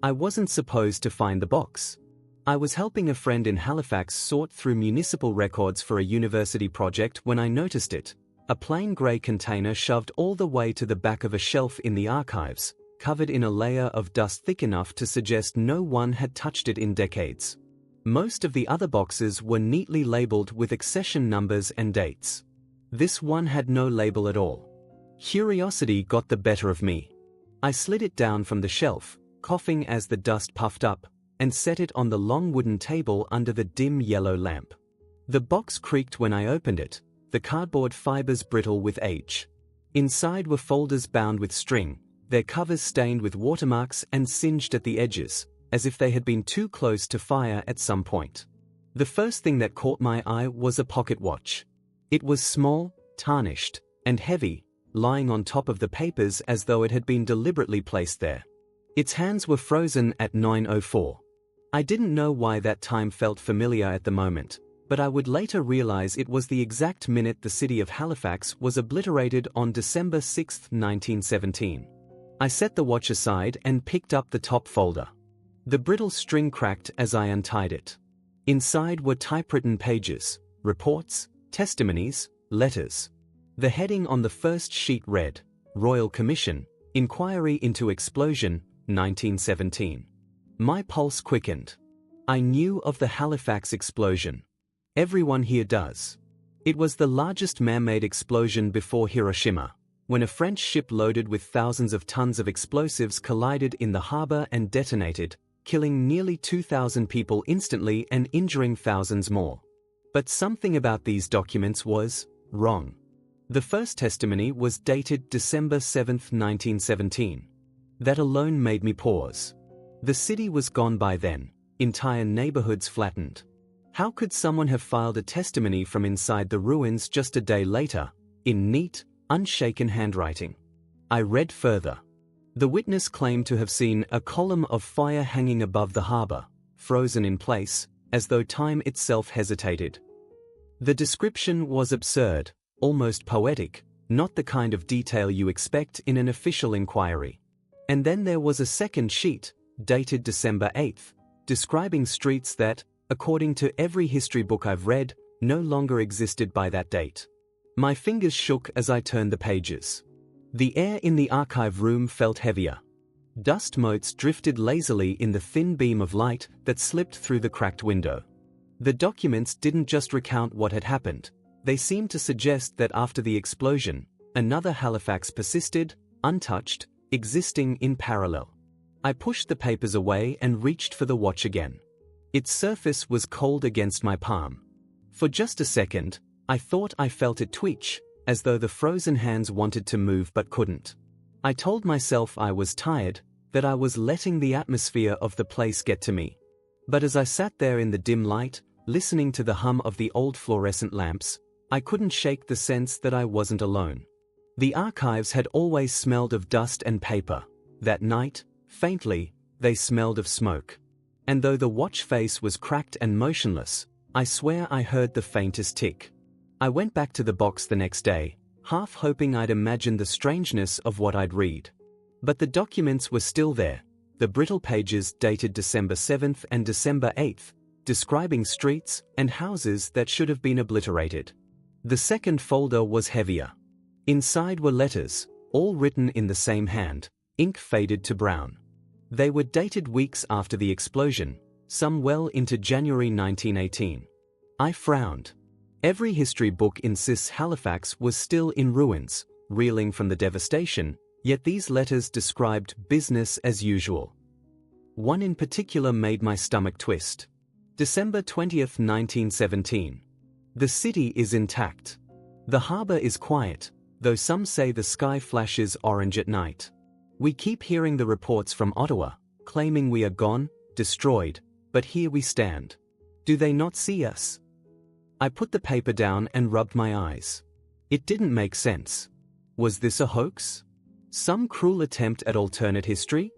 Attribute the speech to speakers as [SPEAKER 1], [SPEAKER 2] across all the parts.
[SPEAKER 1] I wasn't supposed to find the box. I was helping a friend in Halifax sort through municipal records for a university project when I noticed it. A plain grey container shoved all the way to the back of a shelf in the archives, covered in a layer of dust thick enough to suggest no one had touched it in decades. Most of the other boxes were neatly labeled with accession numbers and dates. This one had no label at all. Curiosity got the better of me. I slid it down from the shelf, coughing as the dust puffed up, and set it on the long wooden table under the dim yellow lamp. The box creaked when I opened it, the cardboard fibers brittle with age. Inside were folders bound with string, their covers stained with watermarks and singed at the edges, as if they had been too close to fire at some point. The first thing that caught my eye was a pocket watch. It was small, tarnished, and heavy, lying on top of the papers as though it had been deliberately placed there. Its hands were frozen at 9:04. I didn't know why that time felt familiar at the moment, but I would later realize it was the exact minute the city of Halifax was obliterated on December 6, 1917. I set the watch aside and picked up the top folder. The brittle string cracked as I untied it. Inside were typewritten pages, reports, testimonies, letters. The heading on the first sheet read, Royal Commission, Inquiry into Explosion, 1917. My pulse quickened. I knew of the Halifax explosion. Everyone here does. It was the largest man-made explosion before Hiroshima, when a French ship loaded with thousands of tons of explosives collided in the harbor and detonated, killing nearly 2,000 people instantly and injuring thousands more. But something about these documents was wrong. The first testimony was dated December 7, 1917. That alone made me pause. The city was gone by then, entire neighborhoods flattened. How could someone have filed a testimony from inside the ruins just a day later, in neat, unshaken handwriting? I read further. The witness claimed to have seen a column of fire hanging above the harbor, frozen in place, as though time itself hesitated. The description was absurd, almost poetic, not the kind of detail you expect in an official inquiry. And then there was a second sheet, dated December 8th, describing streets that, according to every history book I've read, no longer existed by that date. My fingers shook as I turned the pages. The air in the archive room felt heavier. Dust motes drifted lazily in the thin beam of light that slipped through the cracked window. The documents didn't just recount what had happened, they seemed to suggest that after the explosion, another Halifax persisted, untouched, existing in parallel. I pushed the papers away and reached for the watch again. Its surface was cold against my palm. For just a second, I thought I felt it twitch, as though the frozen hands wanted to move but couldn't. I told myself I was tired, that I was letting the atmosphere of the place get to me. But as I sat there in the dim light, listening to the hum of the old fluorescent lamps, I couldn't shake the sense that I wasn't alone. The archives had always smelled of dust and paper. That night, faintly, they smelled of smoke. And though the watch face was cracked and motionless, I swear I heard the faintest tick. I went back to the box the next day, half hoping I'd imagine the strangeness of what I'd read. But the documents were still there, the brittle pages dated December 7th and December 8th, describing streets and houses that should have been obliterated. The second folder was heavier. Inside were letters, all written in the same hand, ink faded to brown. They were dated weeks after the explosion, some well into January 1918. I frowned. Every history book insists Halifax was still in ruins, reeling from the devastation, yet these letters described business as usual. One in particular made my stomach twist. December 20th, 1917. The city is intact. The harbor is quiet, though some say the sky flashes orange at night. We keep hearing the reports from Ottawa, claiming we are gone, destroyed, but here we stand. Do they not see us? I put the paper down and rubbed my eyes. It didn't make sense. Was this a hoax? Some cruel attempt at alternate history?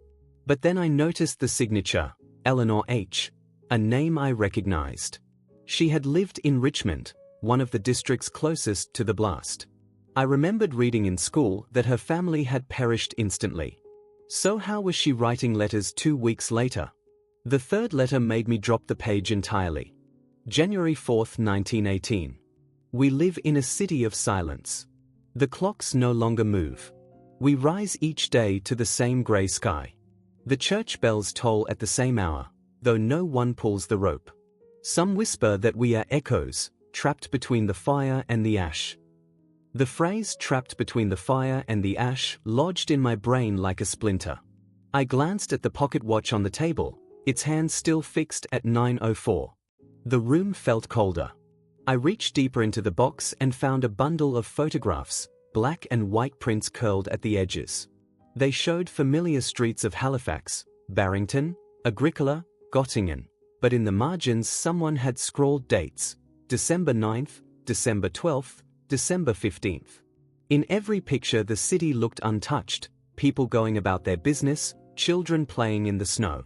[SPEAKER 1] But then I noticed the signature, Eleanor H., a name I recognized. She had lived in Richmond, one of the districts closest to the blast. I remembered reading in school that her family had perished instantly. So how was she writing letters 2 weeks later? The third letter made me drop the page entirely. January 4, 1918. We live in a city of silence. The clocks no longer move. We rise each day to the same grey sky. The church bells toll at the same hour, though no one pulls the rope. Some whisper that we are echoes, trapped between the fire and the ash. The phrase "trapped between the fire and the ash" lodged in my brain like a splinter. I glanced at the pocket watch on the table, its hands still fixed at 9:04. The room felt colder. I reached deeper into the box and found a bundle of photographs, black and white prints curled at the edges. They showed familiar streets of Halifax, Barrington, Agricola, Gottingen, but in the margins someone had scrawled dates: December 9th, December 12th, December 15th. In every picture the city looked untouched, people going about their business, children playing in the snow.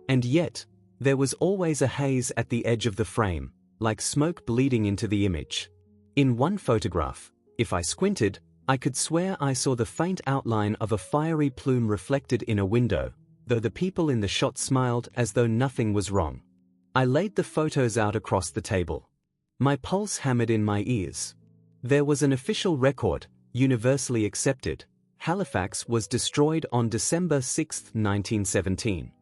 [SPEAKER 1] And yet, there was always a haze at the edge of the frame, like smoke bleeding into the image. In one photograph, if I squinted, I could swear I saw the faint outline of a fiery plume reflected in a window, though the people in the shot smiled as though nothing was wrong. I laid the photos out across the table. My pulse hammered in my ears. There was an official record, universally accepted. Halifax was destroyed on December 6, 1917.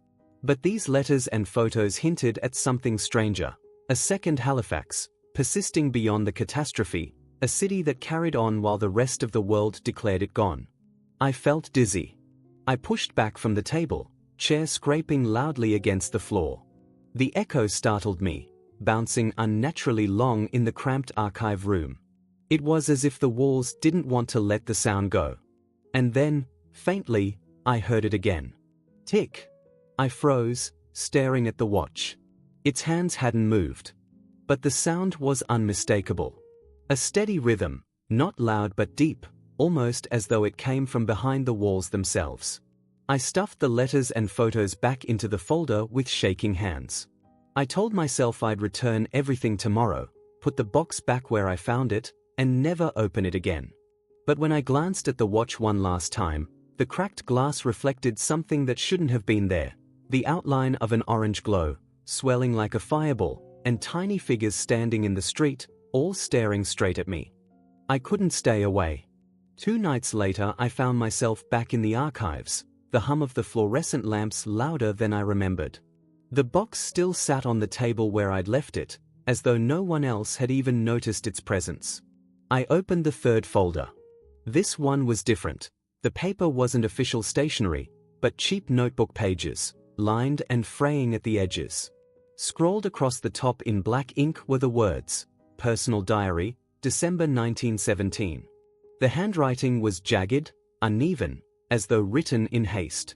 [SPEAKER 1] But these letters and photos hinted at something stranger. A second Halifax, persisting beyond the catastrophe, a city that carried on while the rest of the world declared it gone. I felt dizzy. I pushed back from the table, chair scraping loudly against the floor. The echo startled me, bouncing unnaturally long in the cramped archive room. It was as if the walls didn't want to let the sound go. And then, faintly, I heard it again. Tick. I froze, staring at the watch. Its hands hadn't moved. But the sound was unmistakable. A steady rhythm, not loud but deep, almost as though it came from behind the walls themselves. I stuffed the letters and photos back into the folder with shaking hands. I told myself I'd return everything tomorrow, put the box back where I found it, and never open it again. But when I glanced at the watch one last time, the cracked glass reflected something that shouldn't have been there: the outline of an orange glow, swelling like a fireball, and tiny figures standing in the street, all staring straight at me. I couldn't stay away. 2 nights later I found myself back in the archives, the hum of the fluorescent lamps louder than I remembered. The box still sat on the table where I'd left it, as though no one else had even noticed its presence. I opened the third folder. This one was different. The paper wasn't official stationery, but cheap notebook pages, lined and fraying at the edges. Scrawled across the top in black ink were the words, "Personal Diary, December 1917. The handwriting was jagged, uneven, as though written in haste.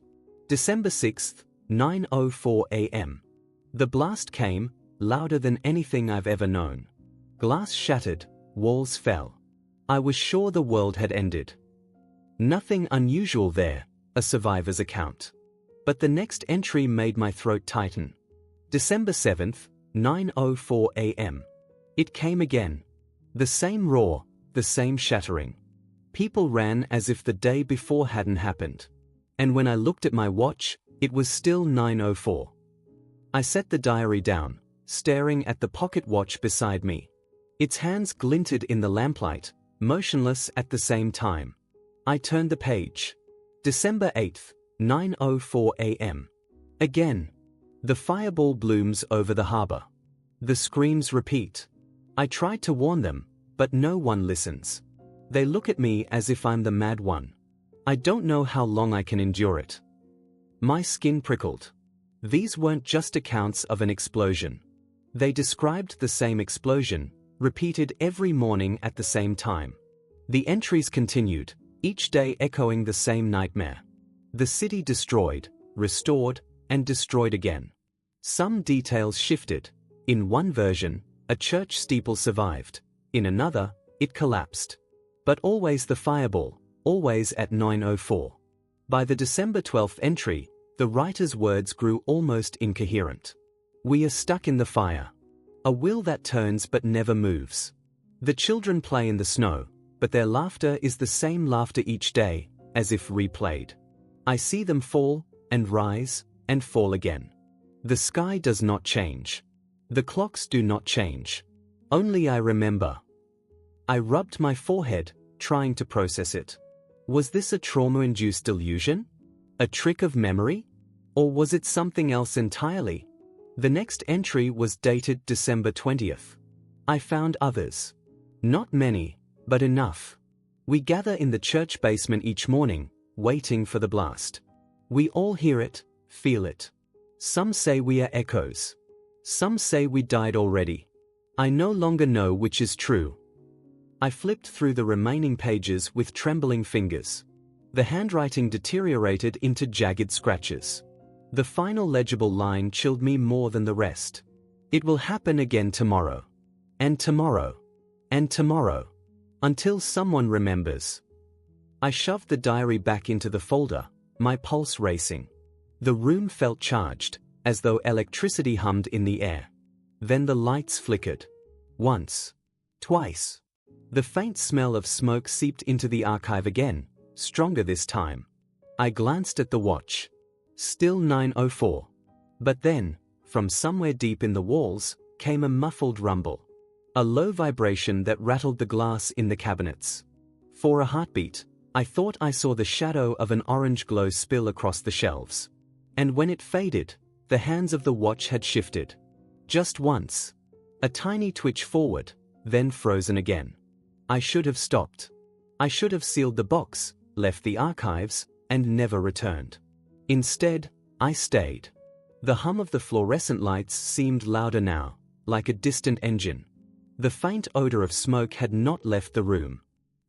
[SPEAKER 1] December 6th, 9:04 a.m. The blast came, louder than anything I've ever known. Glass shattered, walls fell. I was sure the world had ended. Nothing unusual there, a survivor's account. But the next entry made my throat tighten. December 7th, 9:04 a.m. It came again. The same roar, the same shattering. People ran as if the day before hadn't happened. And when I looked at my watch, it was still 9:04. I set the diary down, staring at the pocket watch beside me. Its hands glinted in the lamplight, motionless at the same time. I turned the page. December 8th, 9:04 a.m. Again. The fireball blooms over the harbor. The screams repeat. I tried to warn them, but no one listens. They look at me as if I'm the mad one. I don't know how long I can endure it. My skin prickled. These weren't just accounts of an explosion. They described the same explosion, repeated every morning at the same time. The entries continued, each day echoing the same nightmare. The city destroyed, restored, and destroyed again. Some details shifted. In one version, a church steeple survived. In another, it collapsed. But always the fireball, always at 9:04. By the December 12th entry, the writer's words grew almost incoherent. We are stuck in the fire. A wheel that turns but never moves. The children play in the snow, but their laughter is the same laughter each day, as if replayed. I see them fall, and rise, and fall again. The sky does not change. The clocks do not change. Only I remember. I rubbed my forehead, trying to process it. Was this a trauma-induced delusion? A trick of memory? Or was it something else entirely? The next entry was dated December 20th. I found others. Not many, but enough. We gather in the church basement each morning, waiting for the blast. We all hear it, feel it. Some say we are echoes. Some say we died already. I no longer know which is true. I flipped through the remaining pages with trembling fingers. The handwriting deteriorated into jagged scratches. The final legible line chilled me more than the rest. It will happen again tomorrow. And tomorrow. And tomorrow. Until someone remembers. I shoved the diary back into the folder, my pulse racing. The room felt charged, as though electricity hummed in the air. Then the lights flickered. Once. Twice. The faint smell of smoke seeped into the archive again, stronger this time. I glanced at the watch. Still 9:04. But then, from somewhere deep in the walls, came a muffled rumble. A low vibration that rattled the glass in the cabinets. For a heartbeat, I thought I saw the shadow of an orange glow spill across the shelves. And when it faded, the hands of the watch had shifted. Just once. A tiny twitch forward, then frozen again. I should have stopped. I should have sealed the box, left the archives, and never returned. Instead, I stayed. The hum of the fluorescent lights seemed louder now, like a distant engine. The faint odor of smoke had not left the room.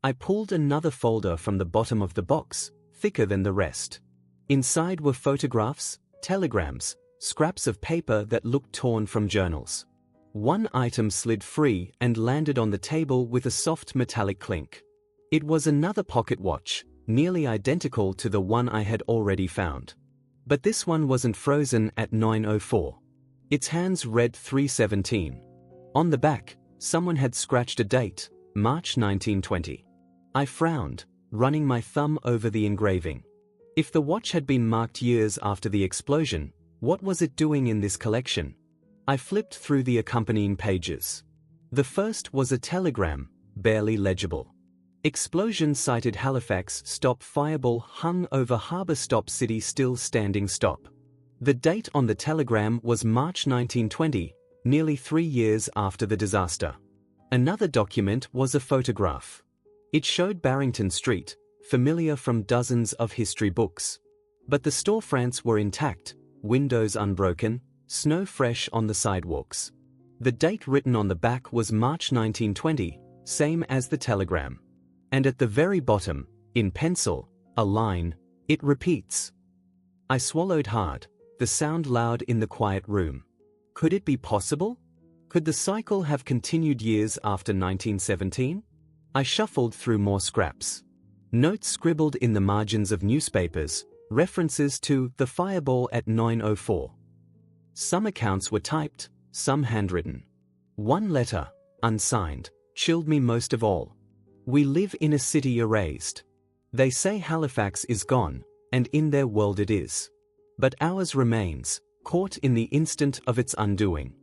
[SPEAKER 1] I pulled another folder from the bottom of the box, thicker than the rest. Inside were photographs, telegrams, scraps of paper that looked torn from journals. One item slid free and landed on the table with a soft metallic clink. It was another pocket watch, nearly identical to the one I had already found. But this one wasn't frozen at 9:04. Its hands read 3:17. On the back, someone had scratched a date, March 1920. I frowned, running my thumb over the engraving. If the watch had been marked years after the explosion, what was it doing in this collection? I flipped through the accompanying pages. The first was a telegram, barely legible. Explosion sighted Halifax, stop fireball hung over Harbour stop city still standing stop. The date on the telegram was March 1920, nearly 3 years after the disaster. Another document was a photograph. It showed Barrington Street, familiar from dozens of history books. But the storefronts were intact, windows unbroken, snow fresh on the sidewalks. The date written on the back was March 1920, same as the telegram. And at the very bottom, in pencil, a line, it repeats. I swallowed hard, the sound loud in the quiet room. Could it be possible? Could the cycle have continued years after 1917? I shuffled through more scraps. Notes scribbled in the margins of newspapers, references to the fireball at 9:04. Some accounts were typed, some handwritten. One letter, unsigned, chilled me most of all. We live in a city erased. They say Halifax is gone, and in their world it is. But ours remains, caught in the instant of its undoing.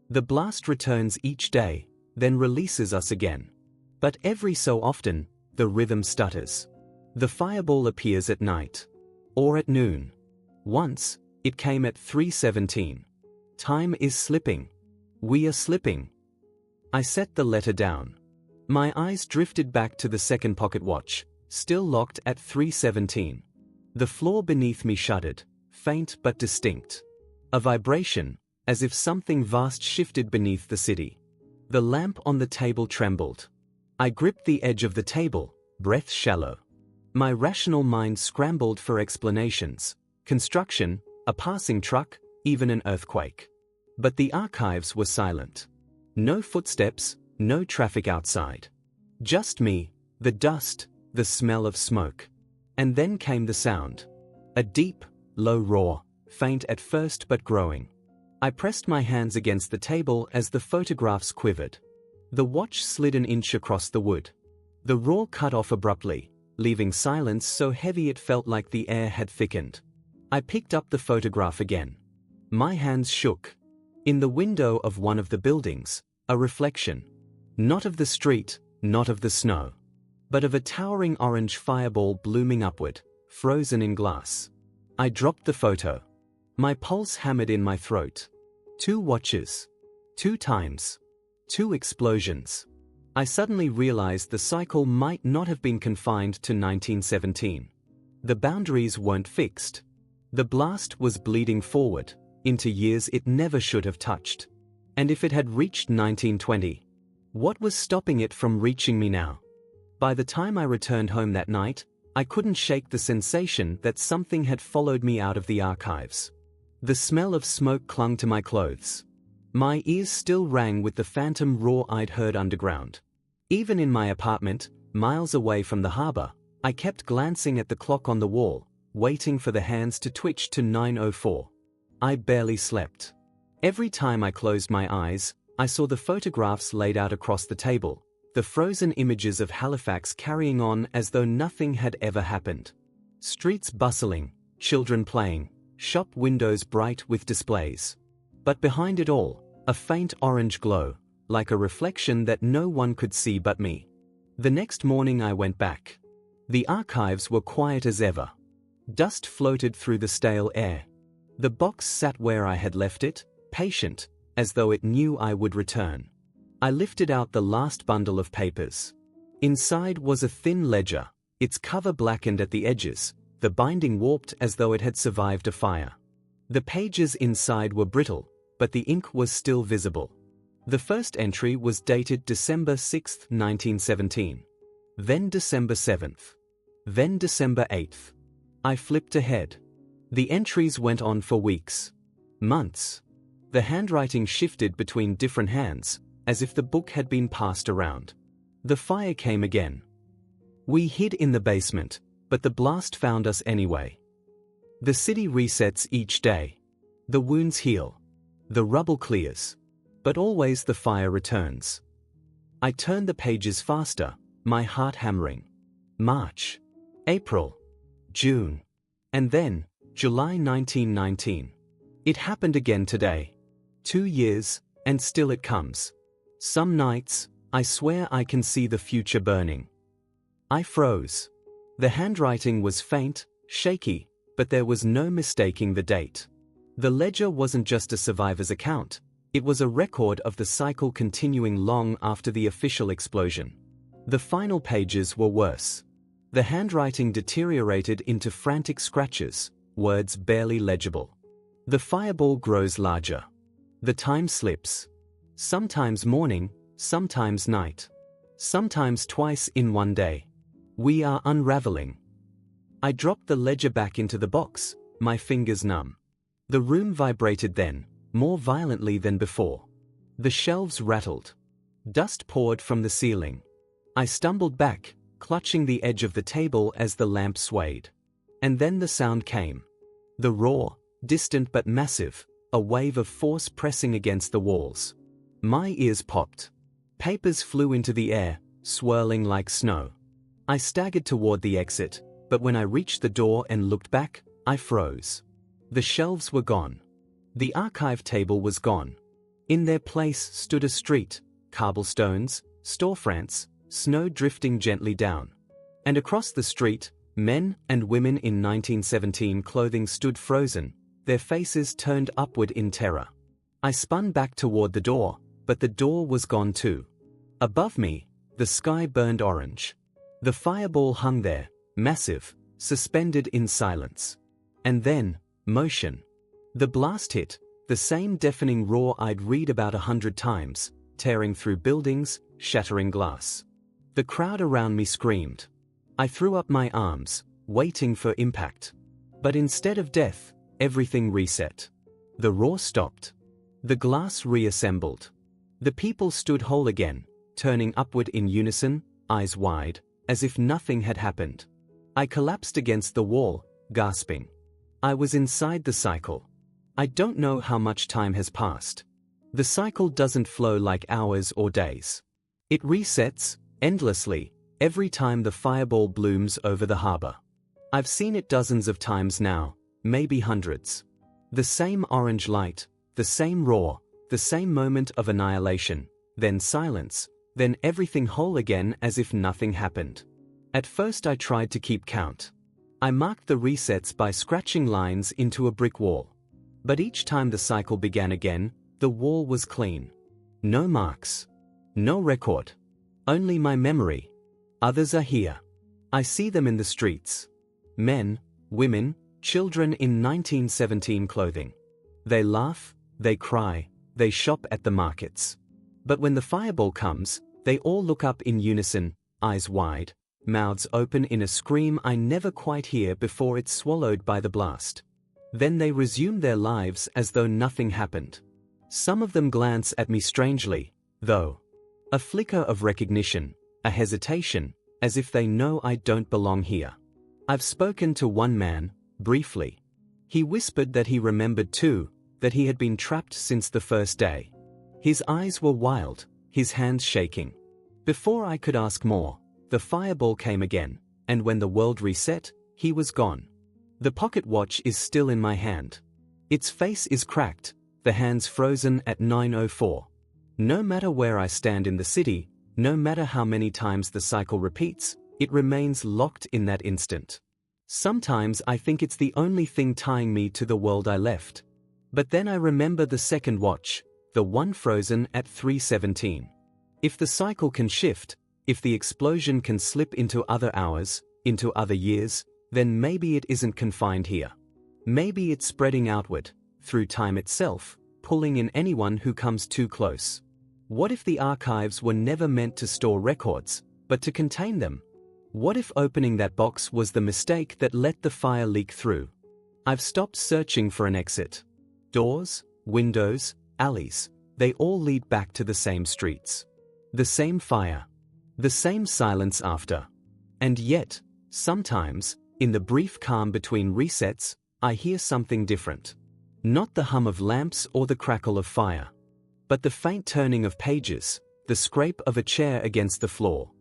[SPEAKER 1] The blast returns each day, then releases us again. But every so often, the rhythm stutters. The fireball appears at night. Or at noon. Once, it came at 3:17. Time is slipping. We are slipping. I set the letter down. My eyes drifted back to the second pocket watch, still locked at 3:17. The floor beneath me shuddered, faint but distinct. A vibration, as if something vast shifted beneath the city. The lamp on the table trembled. I gripped the edge of the table, breath shallow. My rational mind scrambled for explanations. Construction, a passing truck, even an earthquake. But the archives were silent. No footsteps, no traffic outside. Just me, the dust, the smell of smoke. And then came the sound. A deep, low roar, faint at first but growing. I pressed my hands against the table as the photographs quivered. The watch slid an inch across the wood. The roar cut off abruptly, leaving silence so heavy it felt like the air had thickened. I picked up the photograph again. My hands shook. In the window of one of the buildings, a reflection. Not of the street, not of the snow, but of a towering orange fireball blooming upward, frozen in glass. I dropped the photo. My pulse hammered in my throat. 2 watches. 2 times. 2 explosions. I suddenly realized the cycle might not have been confined to 1917. The boundaries weren't fixed. The blast was bleeding forward, into years it never should have touched. And if it had reached 1920, what was stopping it from reaching me now? By the time I returned home that night, I couldn't shake the sensation that something had followed me out of the archives. The smell of smoke clung to my clothes. My ears still rang with the phantom roar I'd heard underground. Even in my apartment, miles away from the harbor, I kept glancing at the clock on the wall, waiting for the hands to twitch to 9:04. I barely slept. Every time I closed my eyes, I saw the photographs laid out across the table, the frozen images of Halifax carrying on as though nothing had ever happened. Streets bustling, children playing, shop windows bright with displays. But behind it all, a faint orange glow, like a reflection that no one could see but me. The next morning I went back. The archives were quiet as ever. Dust floated through the stale air. The box sat where I had left it, patient, as though it knew I would return. I lifted out the last bundle of papers. Inside was a thin ledger, its cover blackened at the edges, the binding warped as though it had survived a fire. The pages inside were brittle, but the ink was still visible. The first entry was dated December 6, 1917. Then December 7th. Then December 8th. I flipped ahead. The entries went on for weeks. Months. The handwriting shifted between different hands, as if the book had been passed around. The fire came again. We hid in the basement, but the blast found us anyway. The city resets each day. The wounds heal. The rubble clears. But always the fire returns. I turned the pages faster, my heart hammering. March. April. June. And then, July 1919. It happened again today. 2 years, and still it comes. Some nights, I swear I can see the future burning. I froze. The handwriting was faint, shaky, but there was no mistaking the date. The ledger wasn't just a survivor's account. It was a record of the cycle continuing long after the official explosion. The final pages were worse. The handwriting deteriorated into frantic scratches, words barely legible. The fireball grows larger. The time slips. Sometimes morning, sometimes night. Sometimes twice in one day. We are unraveling. I dropped the ledger back into the box, my fingers numb. The room vibrated then, more violently than before. The shelves rattled. Dust poured from the ceiling. I stumbled back, clutching the edge of the table as the lamp swayed. And then the sound came. The roar, distant but massive, a wave of force pressing against the walls. My ears popped. Papers flew into the air, swirling like snow. I staggered toward the exit, but when I reached the door and looked back, I froze. The shelves were gone. The archive table was gone. In their place stood a street, cobblestones, storefronts, snow drifting gently down. And across the street, men and women in 1917 clothing stood frozen, their faces turned upward in terror. I spun back toward the door, but the door was gone too. Above me, the sky burned orange. The fireball hung there, massive, suspended in silence. And then, motion. The blast hit, the same deafening roar I'd read about 100 times, tearing through buildings, shattering glass. The crowd around me screamed. I threw up my arms, waiting for impact. But instead of death, everything reset. The roar stopped. The glass reassembled. The people stood whole again, turning upward in unison, eyes wide, as if nothing had happened. I collapsed against the wall, gasping. I was inside the cycle. I don't know how much time has passed. The cycle doesn't flow like hours or days. It resets, endlessly, Every time the fireball blooms over the harbor. I've seen it dozens of times now, maybe hundreds. The same orange light, the same roar, the same moment of annihilation, then silence, then everything whole again as if nothing happened. At first I tried to keep count. I marked the resets by scratching lines into a brick wall. But each time the cycle began again, the wall was clean. No marks. No record. Only my memory. Others are here. I see them in the streets. Men, women, children in 1917 clothing. They laugh, they cry, they shop at the markets. But when the fireball comes, they all look up in unison, eyes wide, mouths open in a scream I never quite hear before it's swallowed by the blast. Then they resume their lives as though nothing happened. Some of them glance at me strangely, though. A flicker of recognition, a hesitation, as if they know I don't belong here. I've spoken to one man, briefly. He whispered that he remembered too, that he had been trapped since the first day. His eyes were wild, his hands shaking. Before I could ask more, the fireball came again, and when the world reset, he was gone. The pocket watch is still in my hand. Its face is cracked, the hands frozen at 9:04. No matter where I stand in the city, no matter how many times the cycle repeats, it remains locked in that instant. Sometimes I think it's the only thing tying me to the world I left. But then I remember the second watch, the one frozen at 3:17. If the cycle can shift, if the explosion can slip into other hours, into other years, then maybe it isn't confined here. Maybe it's spreading outward, through time itself, pulling in anyone who comes too close. What if the archives were never meant to store records, but to contain them? What if opening that box was the mistake that let the fire leak through? I've stopped searching for an exit. Doors, windows, alleys, they all lead back to the same streets. The same fire. The same silence after. And yet, sometimes, in the brief calm between resets, I hear something different. Not the hum of lamps or the crackle of fire, but the faint turning of pages, the scrape of a chair against the floor.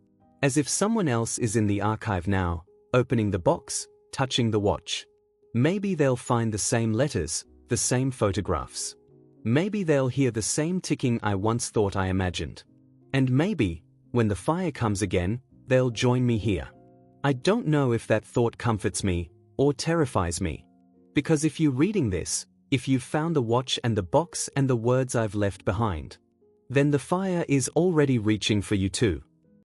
[SPEAKER 1] As if someone else is in the archive now, opening the box, touching the watch. Maybe they'll find the same letters, the same photographs. Maybe they'll hear the same ticking I once thought I imagined. And maybe, when the fire comes again, they'll join me here. I don't know if that thought comforts me, or terrifies me. Because if you're reading this, if you've found the watch and the box and the words I've left behind, then the fire is already reaching for you too.